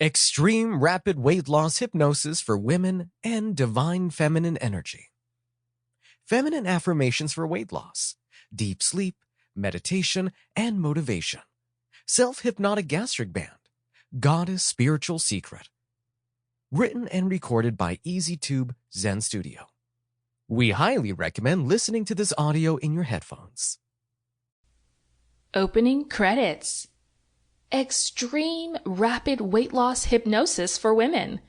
Extreme rapid weight loss hypnosis for women and divine feminine energy. Feminine affirmations for weight loss, deep sleep, meditation, and motivation. Self-hypnotic gastric band, goddess spiritual secret. Written and recorded by Easytube Zen Studio. We highly recommend listening to this audio in your headphones. Opening credits. Extreme rapid weight loss hypnosis for women.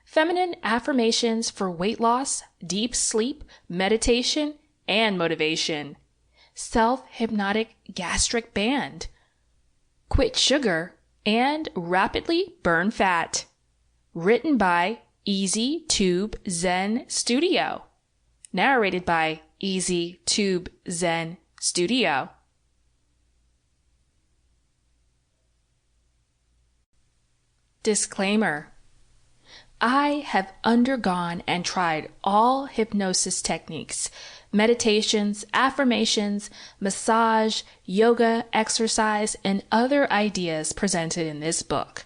Feminine affirmations for weight loss, deep sleep, meditation, and motivation. Self-hypnotic gastric band. Quit sugar and rapidly burn fat. Written by Easytube Zen Studio. Narrated by Easytube Zen Studio. Disclaimer. I have undergone and tried all hypnosis techniques, meditations, affirmations, massage, yoga, exercise, and other ideas presented in this book.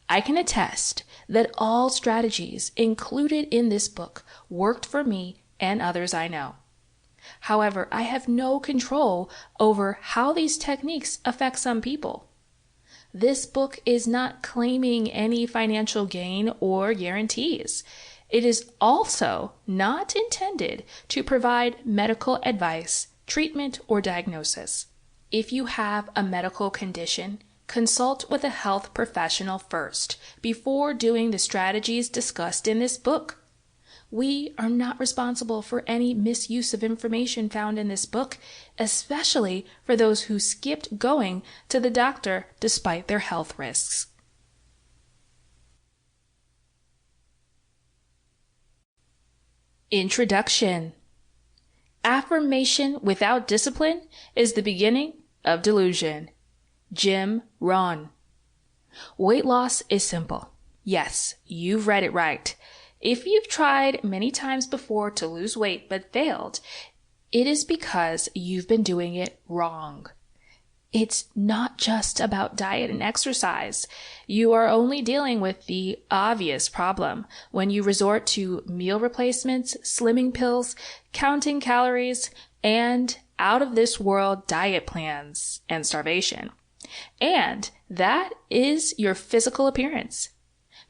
I can attest that all strategies included in this book worked for me and others I know. However, I have no control over how these techniques affect some people. This book is not claiming any financial gain or guarantees. It is also not intended to provide medical advice, treatment, or diagnosis. If you have a medical condition, consult with a health professional first before doing the strategies discussed in this book. We are not responsible for any misuse of information found in this book, especially for those who skipped going to the doctor despite their health risks. Introduction. Affirmation without discipline is the beginning of delusion. Jim Rohn. Weight loss is simple. Yes, you've read it right. If you've tried many times before to lose weight but failed, it is because you've been doing it wrong. It's not just about diet and exercise. You are only dealing with the obvious problem when you resort to meal replacements, slimming pills, counting calories, and out-of-this-world diet plans and starvation. And that is your physical appearance.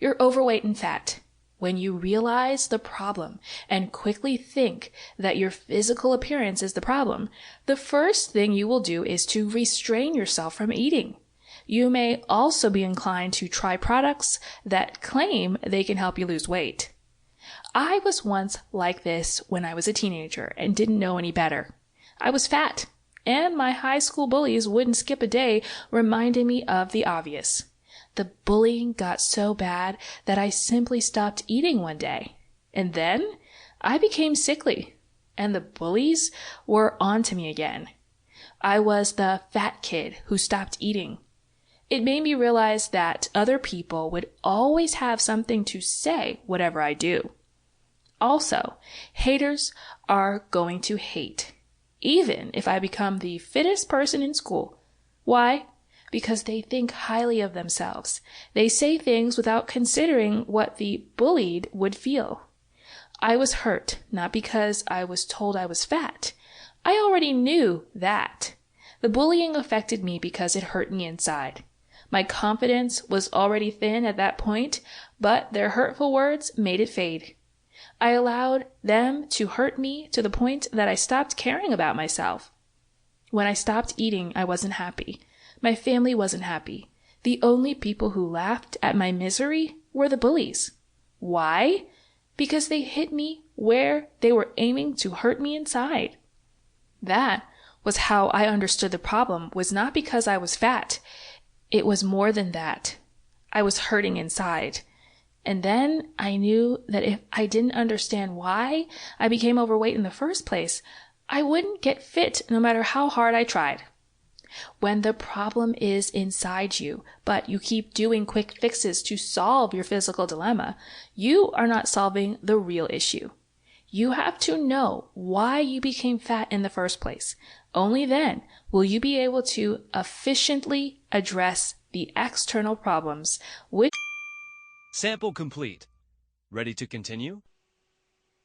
You're overweight and fat. When you realize the problem and quickly think that your physical appearance is the problem, the first thing you will do is to restrain yourself from eating. You may also be inclined to try products that claim they can help you lose weight. I was once like this when I was a teenager and didn't know any better. I was fat, and my high school bullies wouldn't skip a day reminding me of the obvious. The bullying got so bad that I simply stopped eating one day. And then I became sickly, and the bullies were on to me again. I was the fat kid who stopped eating. It made me realize that other people would always have something to say whatever I do. Also, haters are going to hate, even if I become the fittest person in school. Why? Because they think highly of themselves. They say things without considering what the bullied would feel. I was hurt, not because I was told I was fat. I already knew that. The bullying affected me because it hurt me inside. My confidence was already thin at that point, but their hurtful words made it fade. I allowed them to hurt me to the point that I stopped caring about myself. When I stopped eating, I wasn't happy. My family wasn't happy. The only people who laughed at my misery were the bullies. Why? Because they hit me where they were aiming to hurt me inside. That was how I understood the problem was not because I was fat. It was more than that. I was hurting inside. And then I knew that if I didn't understand why I became overweight in the first place, I wouldn't get fit no matter how hard I tried. When the problem is inside you, but you keep doing quick fixes to solve your physical dilemma, you are not solving the real issue. You have to know why you became fat in the first place. Only then will you be able to efficiently address the external problems, which Sample complete. Ready to continue?